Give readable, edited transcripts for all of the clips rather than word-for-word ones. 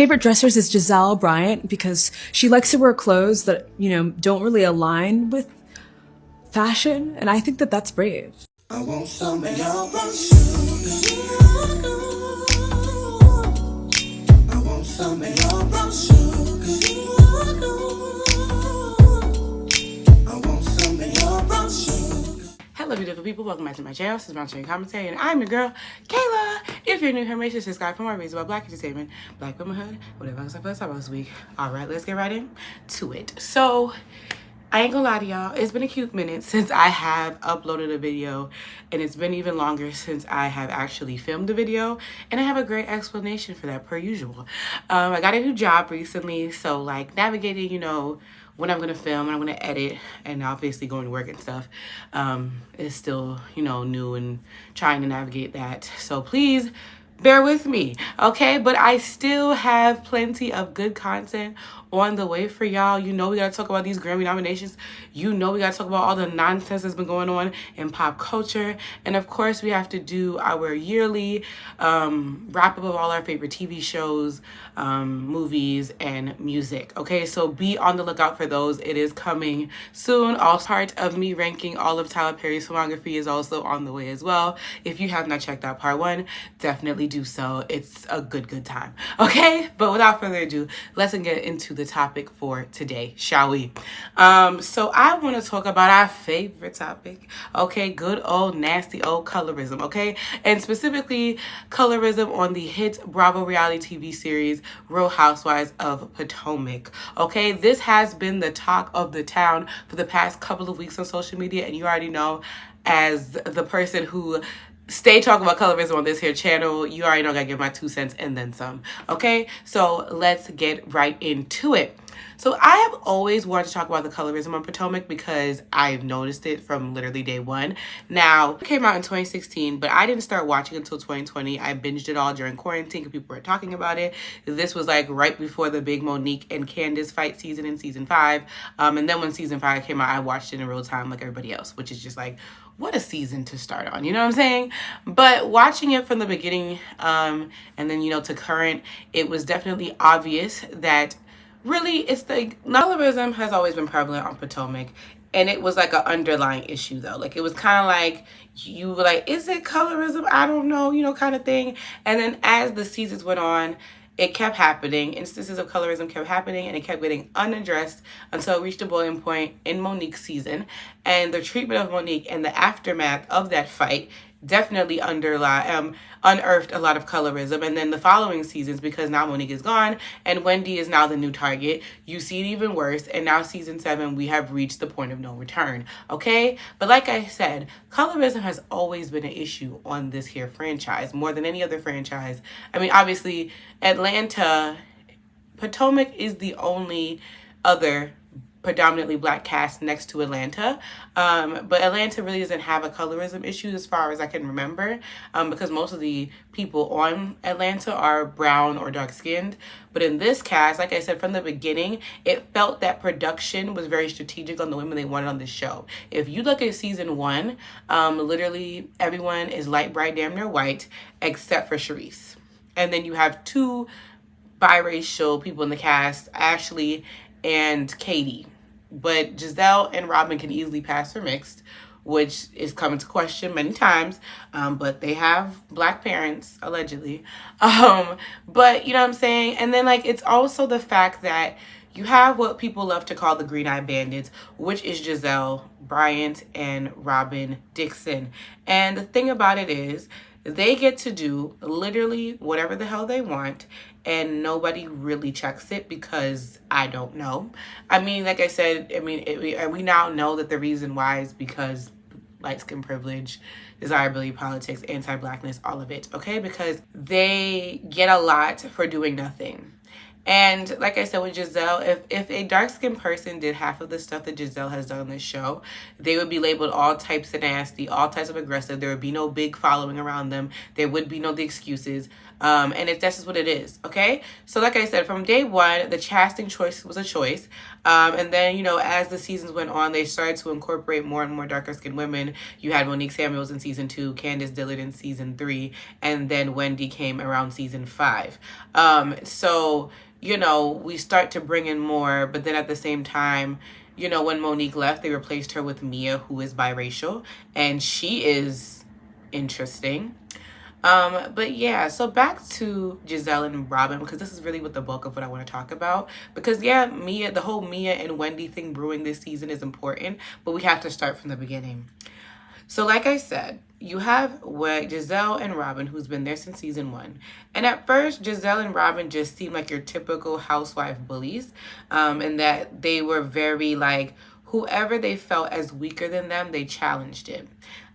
Favorite dressers is Giselle Bryant because she likes to wear clothes that, don't really align with fashion, and I think that that's brave. I want some of your brownsugar. I want some of your brownsugar. I want some of your brownsugar. Hello beautiful people, welcome back to my channel. This is Brownsugar Commentary and I'm your girl, Kayla. If you're new here, make sure to subscribe for more videos about black entertainment, black womanhood, whatever else I feel about this week. Alright, let's get right into it. So, I ain't gonna lie to y'all, it's been a cute minute since I have uploaded a video, and it's been even longer since I have actually filmed a video, and I have a great explanation for that per usual. I got a new job recently, so like navigating, when I'm gonna film and I'm gonna edit, and obviously going to work and stuff, is still, new and trying to navigate that. So please bear with me, okay? But I still have plenty of good content on the way for y'all. We gotta talk about these Grammy nominations. We gotta talk about all the nonsense that's been going on in pop culture. And of course, we have to do our yearly wrap up of all our favorite TV shows, movies, and music, okay? So be on the lookout for those. It is coming soon. Also, part of me ranking all of Tyler Perry's filmography is also on the way as well. If you have not checked out part 1, definitely do so. It's a good time, okay? But without further ado, let's get into the topic for today, shall we? So I want to talk about our favorite topic, okay? Good old nasty old colorism, okay? And specifically colorism on the hit Bravo reality TV series Real Housewives of Potomac, okay? This has been the talk of the town for the past couple of weeks on social media, and you already know, as the person who stay talking about colorism on this here channel, you already know I gotta give my 2 cents and then some, okay? So let's get right into it. So I have always wanted to talk about the colorism on Potomac because I've noticed it from literally day one. Now, it came out in 2016, but I didn't start watching until 2020. I binged it all during quarantine because people were talking about it. This was like right before the big Monique and Candace fight season in season 5. And then when season 5 came out, I watched it in real time like everybody else, which is just like, what a season to start on, you know what I'm saying? But watching it from the beginning, and then, to current, it was definitely obvious that really it's like colorism has always been prevalent on Potomac, and it was like an underlying issue though. Like it was kind of like you were like, is it colorism? I don't know, kind of thing. And then as the seasons went on, it kept happening. Instances of colorism kept happening, and it kept getting unaddressed until it reached a boiling point in Monique's season. And the treatment of Monique and the aftermath of that fight definitely unearthed a lot of colorism. And then the following seasons, because now Monique is gone and Wendy is now the new target, you see it even worse. And now season 7, we have reached the point of no return, okay? But like I said, colorism has always been an issue on this here franchise, more than any other franchise. I mean, obviously, Potomac is the only other predominantly black cast next to Atlanta, but Atlanta really doesn't have a colorism issue as far as I can remember, because most of the people on Atlanta are brown or dark skinned. But in this cast, like I said from the beginning, it felt that production was very strategic on the women they wanted on the show. If you look at season 1, literally everyone is light, bright, damn near white, except for Charisse. And then you have 2 biracial people in the cast, Ashley and Katie. But Giselle and Robin can easily pass for mixed, which is come into question many times. But they have black parents, allegedly. But you know what I'm saying? And then like it's also the fact that you have what people love to call the Green Eye Bandits, which is Giselle Bryant and Robyn Dixon. And the thing about it is, they get to do literally whatever the hell they want, and nobody really checks it because I don't know. I mean, like I said, we now know that the reason why is because light skin privilege, desirability politics, anti-blackness, all of it, okay? Because they get a lot for doing nothing. And like I said with Gizelle, if a dark-skinned person did half of the stuff that Gizelle has done on this show, they would be labeled all types of nasty, all types of aggressive. There would be no big following around them. There would be no the excuses. And that's just what it is, okay? So like I said, from day one, the casting choice was a choice. And then, you know, as the seasons went on, they started to incorporate more and more darker skinned women. You had Monique Samuels in season 2, Candace Dillard in season 3, and then Wendy came around season 5. So, you know, we start to bring in more, but then at the same time, you know, when Monique left, they replaced her with Mia, who is biracial, and she is interesting. But yeah, so back to Giselle and Robin, because this is really what the bulk of what I want to talk about. Because yeah, the whole Mia and Wendy thing brewing this season is important, but we have to start from the beginning. So like I said, you have Giselle and Robin, who's been there since season 1. And at first, Giselle and Robin just seemed like your typical housewife bullies, and that they were very like, whoever they felt as weaker than them, they challenged it.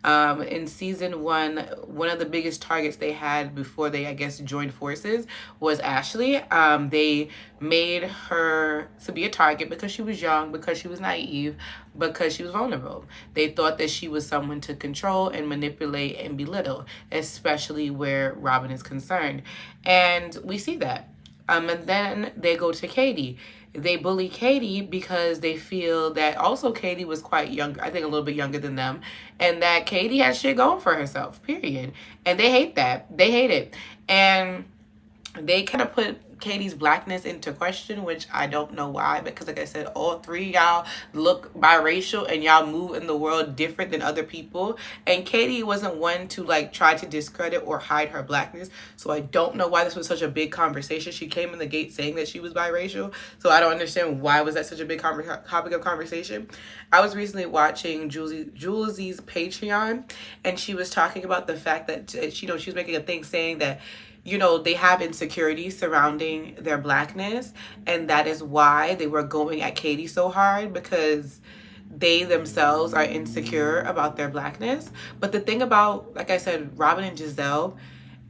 In season 1, one of the biggest targets they had before they, I guess, joined forces was Ashley. They made her to be a target because she was young, because she was naive, because she was vulnerable. They thought that she was someone to control and manipulate and belittle, especially where Robin is concerned. And we see that. And then they go to Katie. They bully Katie because they feel that also Katie was quite young, I think a little bit younger than them, and that Katie has shit going for herself, period. And they hate that. They hate it. And they kind of put Katie's blackness into question, which I don't know why, because like I said, all three y'all look biracial and y'all move in the world different than other people. And Katie wasn't one to like try to discredit or hide her blackness. So I don't know why this was such a big conversation. She came in the gate saying that she was biracial. So I don't understand why was that such a big topic of conversation. I was recently watching Jules's Patreon, and she was talking about the fact that, you know, she was making a thing saying that, you know, they have insecurity surrounding their blackness, and that is why they were going at Katie so hard, because they themselves are insecure about their blackness. But the thing about, like I said, Robin and Gizelle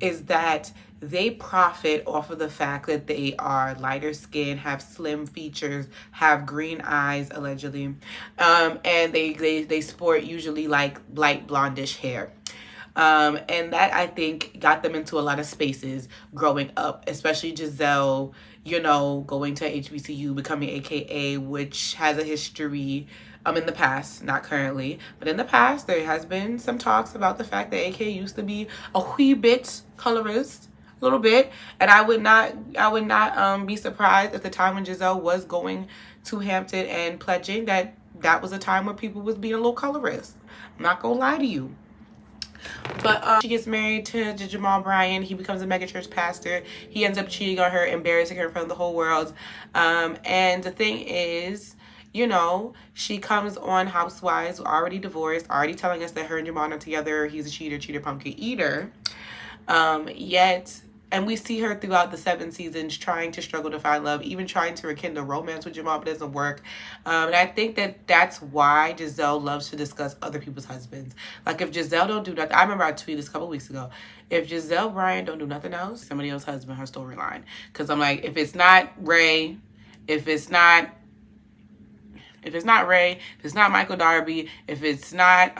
is that they profit off of the fact that they are lighter skinned, have slim features, have green eyes, allegedly, and they sport usually like light blondish hair. And that, I think, got them into a lot of spaces growing up, especially Gizelle, you know, going to HBCU, becoming AKA, which has a history in the past, not currently, but in the past, there has been some talks about the fact that AKA used to be a wee bit colorist, a little bit, and I would not be surprised at the time when Gizelle was going to Hampton and pledging that was a time where people was being a little colorist. I'm not gonna lie to you. But she gets married to Jamal Bryant. He becomes a megachurch pastor. He ends up cheating on her, embarrassing her in front of the whole world. And the thing is, you know, she comes on Housewives, already divorced, already telling us that her and Jamal are together. He's a cheater, pumpkin eater. And we see her throughout the 7 seasons trying to struggle to find love, even trying to rekindle romance with Jamal, but it doesn't work. And I think that's why Gizelle loves to discuss other people's husbands. Like, if Gizelle don't do nothing, I remember I tweeted this a couple weeks ago. If Giselle Bryant don't do nothing else, somebody else's husband, her storyline. Because I'm like, if it's not Ray, if it's not Ray, if it's not Michael Darby, if it's not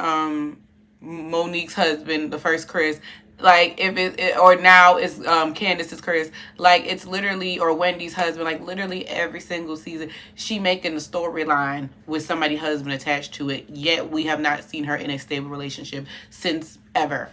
Monique's husband, the first Chris, like, if it or now it's Candace's Chris, like, it's literally, or Wendy's husband, like, literally every single season she making a storyline with somebody's husband attached to it, yet we have not seen her in a stable relationship since ever.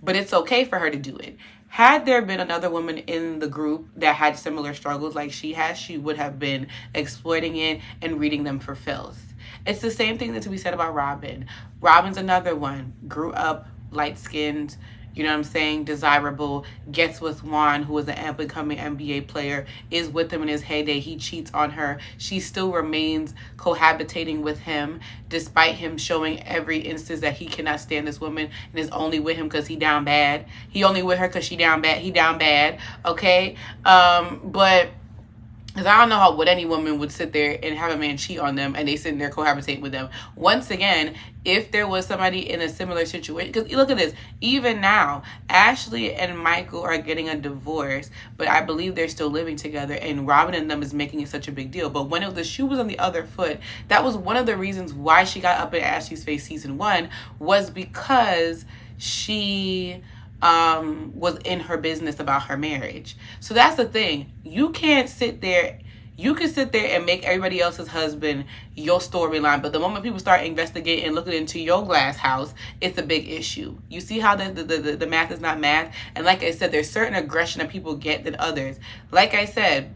But it's okay for her to do it. Had there been another woman in the group that had similar struggles like she has, she would have been exploiting it and reading them for filth. It's the same thing that to be said about Robyn. Robyn's another one. Grew up light-skinned, you know what I'm saying, desirable, gets with Juan, who is an up-and-coming NBA player, is with him in his heyday. He cheats on her. She still remains cohabitating with him, despite him showing every instance that he cannot stand this woman and is only with him because he down bad. He only with her because she down bad. He down bad, okay? But because I don't know what any woman would sit there and have a man cheat on them and they sitting there cohabitating with them. Once again, if there was somebody in a similar situation, because look at this, even now, Ashley and Michael are getting a divorce, but I believe they're still living together, and Robyn and them is making it such a big deal. But when the shoe was on the other foot, that was one of the reasons why she got up in Ashley's face season 1, was because she was in her business about her marriage. So that's the thing. You can sit there and make everybody else's husband your storyline, but the moment people start investigating and looking into your glass house, it's a big issue. You see how the math is not math? And like I said, there's certain aggression that people get than others. Like I said,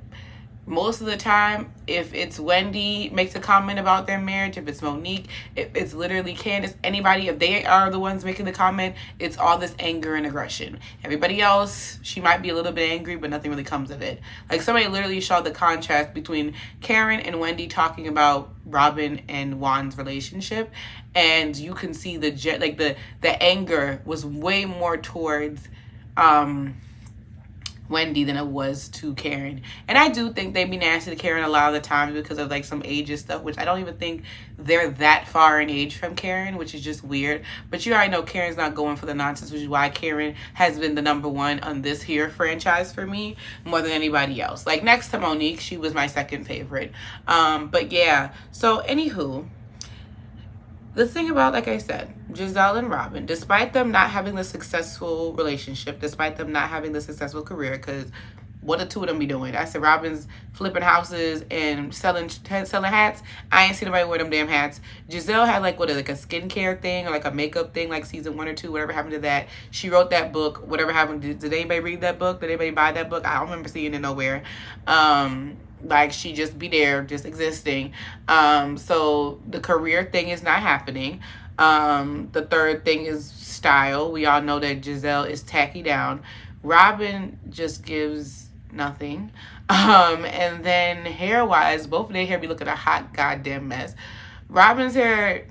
most of the time, if it's Wendy makes a comment about their marriage, if it's Monique, if it's literally Candace, anybody, if they are the ones making the comment, it's all this anger and aggression. Everybody else, she might be a little bit angry, but nothing really comes of it. Like, somebody literally showed the contrast between Karen and Wendy talking about Robyn and Juan's relationship, and you can see the anger was way more towards Wendy than it was to Karen. And I do think they be nasty to Karen a lot of the times because of like some ages stuff, which I don't even think they're that far in age from Karen, which is just weird. But you already know Karen's not going for the nonsense, which is why Karen has been the #1 on this here franchise for me more than anybody else. Like, next to Monique, she was my second favorite. But yeah, so anywho, the thing about, like I said, Giselle and Robyn, despite them not having the successful relationship, despite them not having the successful career, because what the two of them be doing? I said Robyn's flipping houses and selling hats. I ain't seen nobody wear them damn hats. Giselle had like a skincare thing or like a makeup thing, like season 1 or 2, whatever happened to that. She wrote that book, whatever happened. Did anybody read that book? Did anybody buy that book? I don't remember seeing it nowhere. Like, she just be there, just existing. So the career thing is not happening. The third thing is style. We all know that Giselle is tacky down. Robyn just gives nothing. And then hair-wise, both of their hair be looking a hot goddamn mess. Robyn's hair,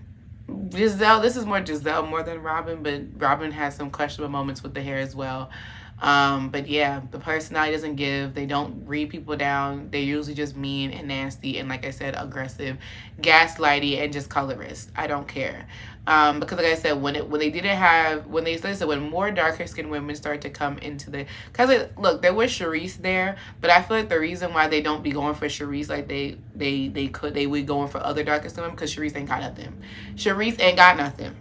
Giselle, this is more Giselle more than Robyn, but Robyn has some questionable moments with the hair as well. But yeah, the personality doesn't give. They don't read people down. They're usually just mean and nasty and, like I said, aggressive, gaslighty, and just colorist. I don't care. Because like I said, when more darker skinned women start to come into because look, there was Charisse there, but I feel like the reason why they don't be going for Charisse like they would going for other darker skinned women, because Charisse ain't got nothing. Charisse ain't got nothing.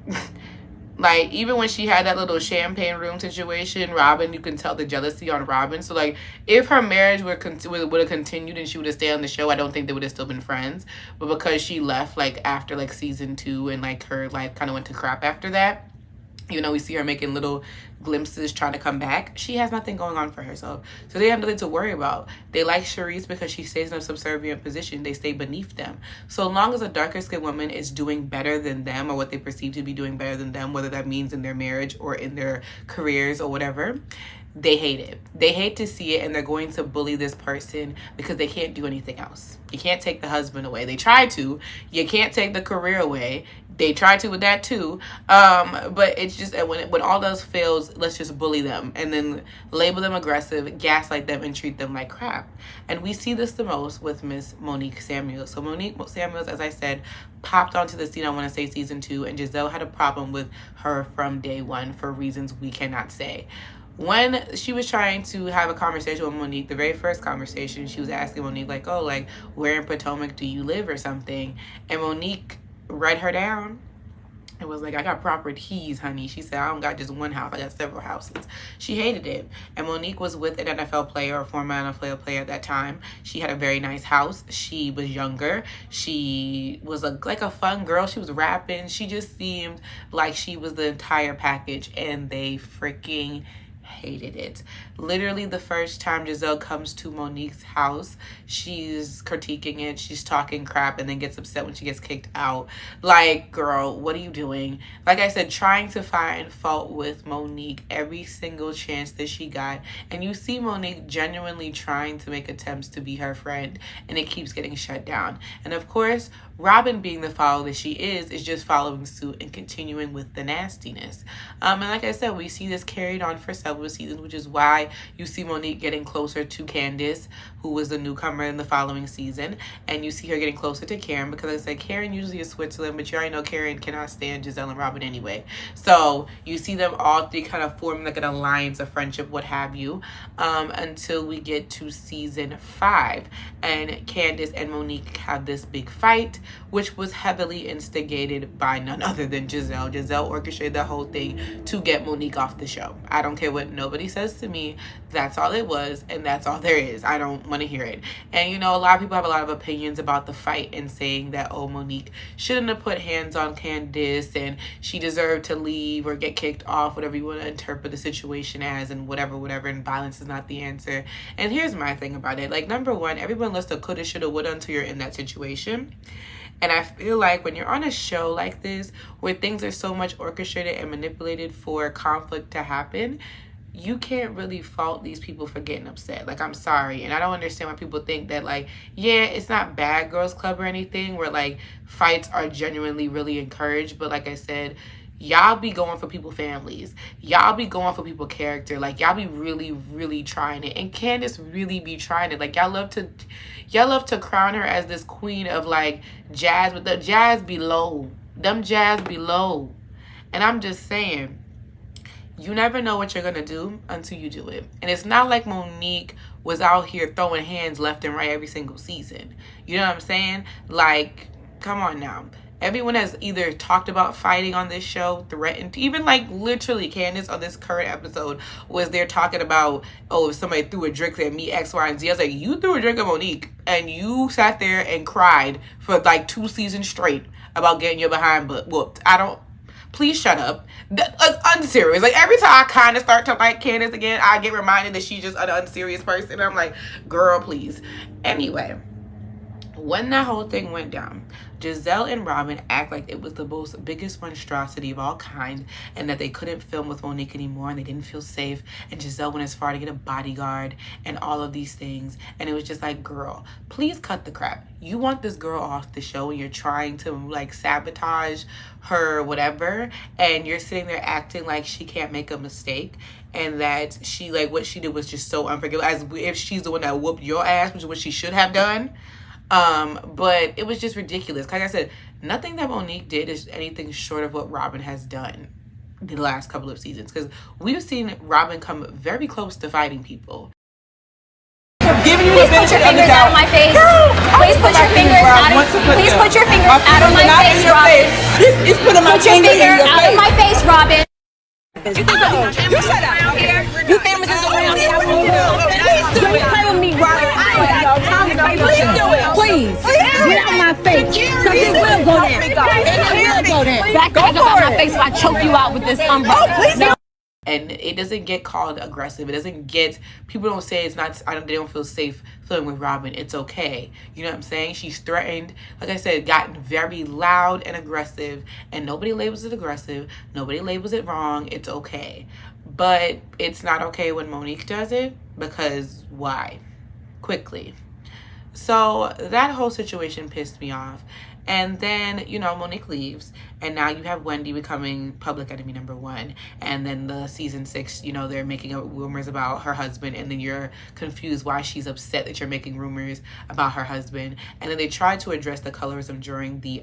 Like, even when she had that little champagne room situation, Robyn, you can tell the jealousy on Robyn. So, like, if her marriage would have continued and she would have stayed on the show, I don't think they would have still been friends. But because she left, like, after, like, season 2 and, like, her life kind of went to crap after that, you know, we see her making little glimpses trying to come back. She has nothing going on for herself. So they have nothing to worry about. They like Charisse because she stays in a subservient position. They stay beneath them. So long as a darker skinned woman is doing better than them, or what they perceive to be doing better than them, whether that means in their marriage or in their careers or whatever, they hate it. They hate to see it, and they're going to bully this person because they can't do anything else. You can't take the husband away. They try to. You can't take the career away. They try to with that too. But it's just, when all else fails, let's just bully them and then label them aggressive, gaslight them, and treat them like crap. And we see this the most with Miss Monique Samuels. So Monique Samuels, as I said, popped onto the scene, I want to say season 2, and Giselle had a problem with her from day 1 for reasons we cannot say. When she was trying to have a conversation with Monique, the very first conversation, she was asking Monique, like, oh, like, where in Potomac do you live or something? And Monique read her down and was like, I got properties, honey. She said, I don't got just one house, I got several houses. She hated it. And Monique was with an NFL player, or former NFL player at that time. She had a very nice house. She was younger. She was like a fun girl. She was rapping. She just seemed like she was the entire package, and they freaking hated it. Literally, the first time Giselle comes to Monique's house, she's critiquing it, she's talking crap, and then gets upset when she gets kicked out. Like, girl, what are you doing? Like I said, trying to find fault with Monique every single chance that she got. And you see Monique genuinely trying to make attempts to be her friend, and it keeps getting shut down. And of course, Robyn, being the follower that she is just following suit and continuing with the nastiness. And like I said, we see this carried on for several couple of seasons, which is why you see Monique getting closer to Candace, who was the newcomer in the following season, and you see her getting closer to Karen, because I said Karen usually is Switzerland, but you already know Karen cannot stand Giselle and Robin anyway. So you see them all three kind of forming like an alliance, a friendship, what have you, until we get to season 5, and Candace and Monique have this big fight, which was heavily instigated by none other than Gizelle. Gizelle orchestrated the whole thing to get Monique off the show. I don't care what nobody says to me. That's all it was, and that's all there is. I don't want to hear it. And you know, a lot of people have a lot of opinions about the fight and saying that, oh, Monique shouldn't have put hands on Candace and she deserved to leave or get kicked off, whatever you want to interpret the situation as, and whatever, and violence is not the answer. And here's my thing about it. Like, number one, everyone lists a coulda, shoulda, woulda until you're in that situation. And I feel like when you're on a show like this, where things are so much orchestrated and manipulated for conflict to happen, you can't really fault these people for getting upset. Like, I'm sorry. And I don't understand why people think that, like, yeah, it's not Bad Girls Club or anything where, like, fights are genuinely really encouraged. But like I said, y'all be going for people families. Y'all be going for people character. Like, y'all be really, really trying it. And Candace really be trying it. Like, y'all love to crown her as this queen of, like, jazz. But the jazz be low. Them jazz be low. And I'm just saying, you never know what you're going to do until you do it. And it's not like Monique was out here throwing hands left and right every single season. You know what I'm saying? Like, come on now. Everyone has either talked about fighting on this show, threatened, even like literally Candace on this current episode was there talking about, oh, if somebody threw a drink at me, X, Y, and Z. I was like, you threw a drink at Monique and you sat there and cried for like 2 seasons straight about getting your behind whooped. Please shut up. Unserious. Like, every time I kind of start to like Candace again, I get reminded that she's just an unserious person. I'm like, girl, please. Anyway, when that whole thing went down, Giselle and Robyn act like it was the biggest monstrosity of all kind, and that they couldn't film with Monique anymore, and they didn't feel safe, and Giselle went as far to get a bodyguard and all of these things. And it was just like, girl, please cut the crap. You want this girl off the show, and you're trying to like sabotage her, whatever, and you're sitting there acting like she can't make a mistake, and that she, like, what she did was just so unforgivable, as if she's the one that whooped your ass, which is what she should have done. But it was just ridiculous. Like I said, nothing that Monique did is anything short of what Robyn has done the last couple of seasons, because we've seen Robyn come very close to fighting people. Please put your fingers out of my face. Please put your fingers out of my face. Please put your fingers out of my face, Robyn. It's putting my finger in your out of my face, Robyn. You shut up. You famous is around here. Please do it. Play with me, Robyn. I ain't got time to play with you. Please do it. Please. Get out my face. Because it will go down. It will go down. Back up out my face if I choke you out with this umbrella. And it doesn't get called aggressive. It doesn't get, people don't say it's not, they don't feel safe filming with Robyn. It's okay. You know what I'm saying? She's threatened, like I said, gotten very loud and aggressive, and nobody labels it aggressive. Nobody labels it wrong. It's okay. But it's not okay when Monique does it, because why? Quickly. So that whole situation pissed me off. And then, you know, Monique leaves, and now you have Wendy becoming public enemy #1. And then the season 6, you know, they're making up rumors about her husband, and then you're confused why she's upset that you're making rumors about her husband. And then they try to address the colorism during the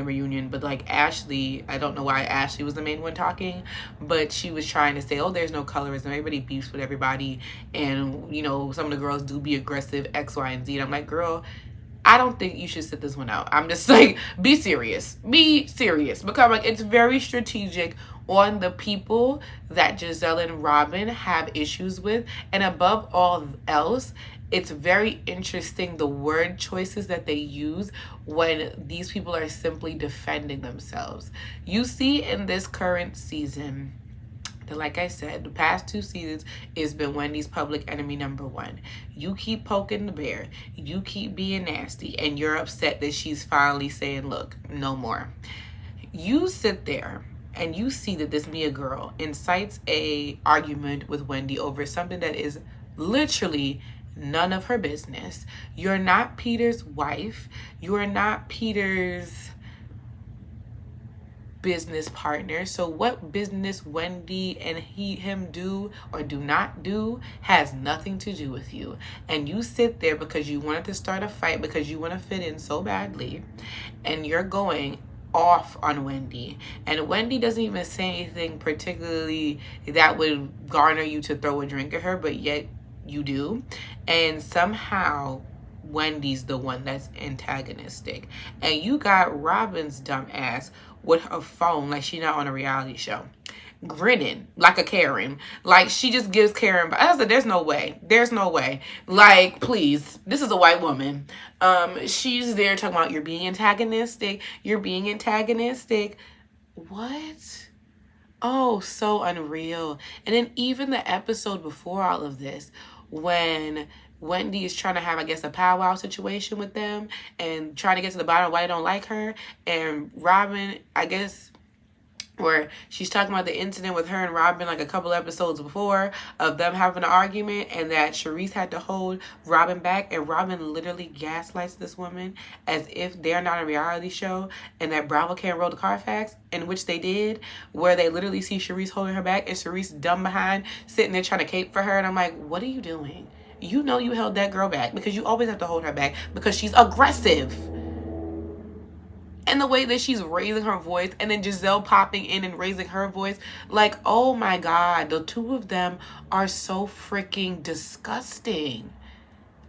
reunion, but like Ashley, I don't know why Ashley was the main one talking, but she was trying to say, oh, there's no colorism, everybody beefs with everybody, and you know, some of the girls do be aggressive, X, Y, and Z. And I'm like, girl, I don't think you should sit this one out. I'm just like, be serious, because like, it's very strategic on the people that Giselle and Robyn have issues with, and above all else, it's very interesting the word choices that they use when these people are simply defending themselves. You see in this current season that, like I said, the past 2 seasons has been Wendy's public enemy #1. You keep poking the bear, you keep being nasty, and you're upset that she's finally saying, look, no more. You sit there and you see that this Mia girl incites a argument with Wendy over something that is literally none of her business. You're not Peter's wife. You are not Peter's business partners. So what business Wendy and him do or do not do has nothing to do with you. And you sit there because you wanted to start a fight, because you want to fit in so badly, and you're going off on Wendy. And Wendy doesn't even say anything particularly that would garner you to throw a drink at her, but yet you do. And somehow Wendy's the one that's antagonistic. And you got Robyn's dumb ass with her phone like she's not on a reality show, grinning like a Karen. Like, she just gives Karen, but I said, there's no way. There's no way. Like, please, this is a white woman. She's there talking about you're being antagonistic. You're being antagonistic. What? Oh, so unreal. And then even the episode before all of this, when Wendy is trying to have, I guess, a powwow situation with them and trying to get to the bottom of why they don't like her, and Robyn, I guess, where she's talking about the incident with her and Robyn like a couple episodes before of them having an argument, and that Charisse had to hold Robyn back, and Robyn literally gaslights this woman as if they're not a reality show and that Bravo can't roll the Carfax, in which they did, where they literally see Charisse holding her back and Charisse dumb behind sitting there trying to cape for her. And I'm like, what are you doing? You know you held that girl back, because you always have to hold her back because she's aggressive. And the way that she's raising her voice, and then Gizelle popping in and raising her voice, like, oh my God, the two of them are so freaking disgusting.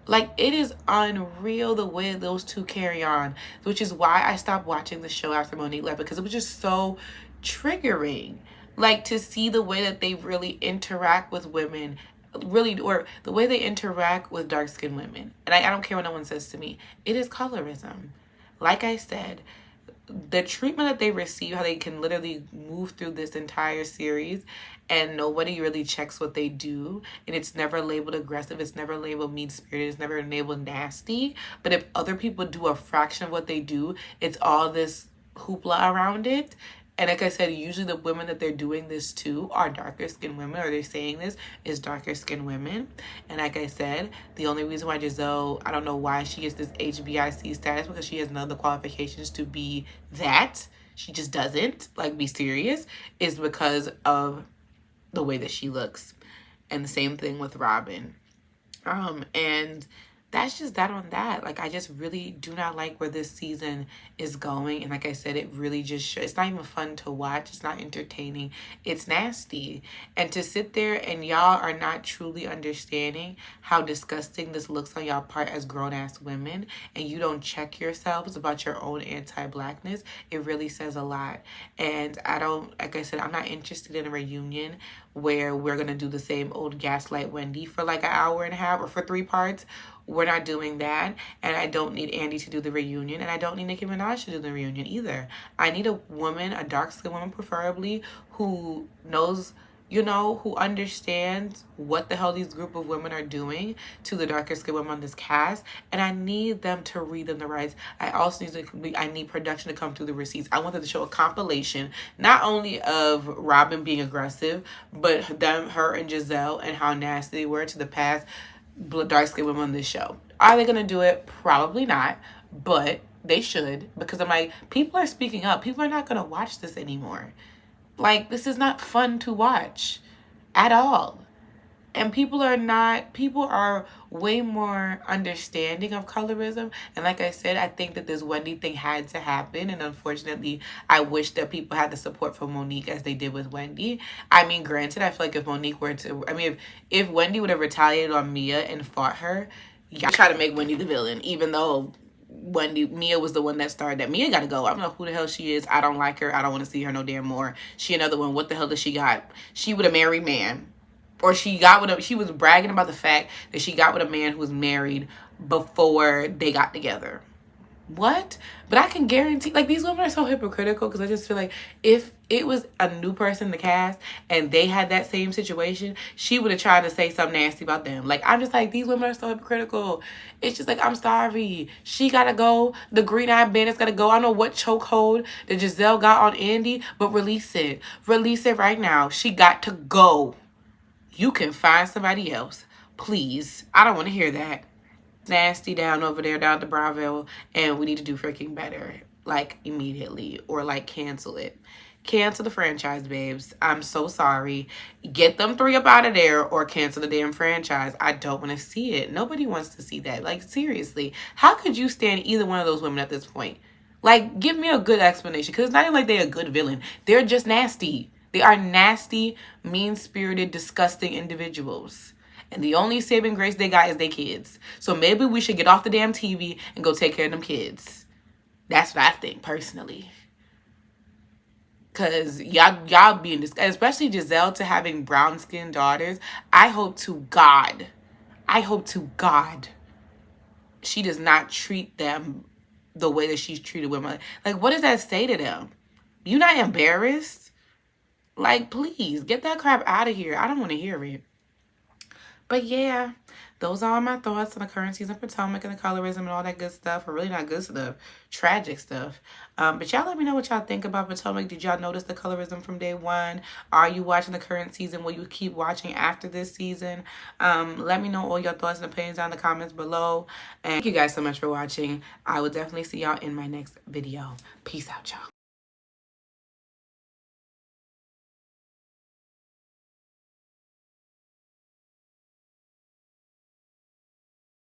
Like, it is unreal the way those two carry on, which is why I stopped watching the show after Monique left, because it was just so triggering. Like, to see the way that they really interact with women, really, or the way they interact with dark-skinned women. And I don't care what no one says to me. It is colorism. Like I said, the treatment that they receive, how they can literally move through this entire series and nobody really checks what they do, and it's never labeled aggressive, it's never labeled mean-spirited, it's never labeled nasty. But if other people do a fraction of what they do, it's all this hoopla around it. And like I said, usually the women that they're doing this to are darker skinned women, or they're saying this is darker skinned women. And like I said, the only reason why Gizelle, I don't know why she gets this HBIC status, because she has none of the qualifications to be that. She just doesn't, like, be serious, is because of the way that she looks. And the same thing with Robyn. And that's just that on that. Like, I just really do not like where this season is going. And like I said, it really just it's not even fun to watch. It's not entertaining. It's nasty. And to sit there and y'all are not truly understanding how disgusting this looks on y'all part as grown-ass women, and you don't check yourselves about your own anti-blackness, it really says a lot. And I don't, like I said, I'm not interested in a reunion where we're going to do the same old gaslight Wendy for like an hour and a half or for 3 parts. We're not doing that. And I don't need Andy to do the reunion, and I don't need Nicki Minaj to do the reunion either. I need a woman, a dark-skinned woman preferably, who knows, you know, who understands what the hell these group of women are doing to the darker skinned women on this cast, and I need them to read them the rights. I also need production to come through the receipts. I want them to show a compilation, not only of Robyn being aggressive, but her and Gizelle, and how nasty they were to the past dark-skinned women on this show. Are they gonna do it? Probably not, but they should, because I'm like, people are speaking up. People are not gonna watch this anymore. Like, this is not fun to watch at all. And people are way more understanding of colorism. And like I said, I think that this Wendy thing had to happen. And unfortunately, I wish that people had the support from Monique as they did with Wendy. I mean, granted, I feel like if Monique were to, if Wendy would have retaliated on Mia and fought her, yeah, try to make Wendy the villain, even though Mia was the one that started that. Mia gotta go. I don't know who the hell she is. I don't like her. I don't want to see her no damn more. She another one. What the hell does she got? She with a married man. Or she was bragging about the fact that she got with a man who was married before they got together. What? But I can guarantee, like, these women are so hypocritical, because I just feel like if it was a new person in the cast and they had that same situation, she would have tried to say something nasty about them. Like, I'm just like, these women are so hypocritical. It's just like, I'm sorry. She gotta go. The green-eyed bandit's gotta go. I don't know what chokehold that Gizelle got on Andy, but release it. Release it right now. She got to go. You can find somebody else. Please. I don't want to hear that. Nasty down over there, down to Bravo, and we need to do freaking better. Like, immediately. Or, like, cancel it. Cancel the franchise, babes. I'm so sorry. Get them 3 up out of there or cancel the damn franchise. I don't want to see it. Nobody wants to see that. Like, seriously. How could you stand either one of those women at this point? Like, give me a good explanation. Because it's not even like they're a good villain. They're just nasty. They are nasty, mean-spirited, disgusting individuals. And the only saving grace they got is their kids. So maybe we should get off the damn TV and go take care of them kids. That's what I think, personally. Because y'all being disgusting, especially Gizelle to having brown-skinned daughters. I hope to God she does not treat them the way that she's treated women. Like, what does that say to them? You not embarrassed? Like, please, get that crap out of here. I don't want to hear it. But yeah, those are all my thoughts on the current season of Potomac and the colorism and all that good stuff. Or really not good stuff, tragic stuff. But y'all let me know what y'all think about Potomac. Did y'all notice the colorism from day one? Are you watching the current season? Will you keep watching after this season? Let me know all your thoughts and opinions down in the comments below. And thank you guys so much for watching. I will definitely see y'all in my next video. Peace out, y'all.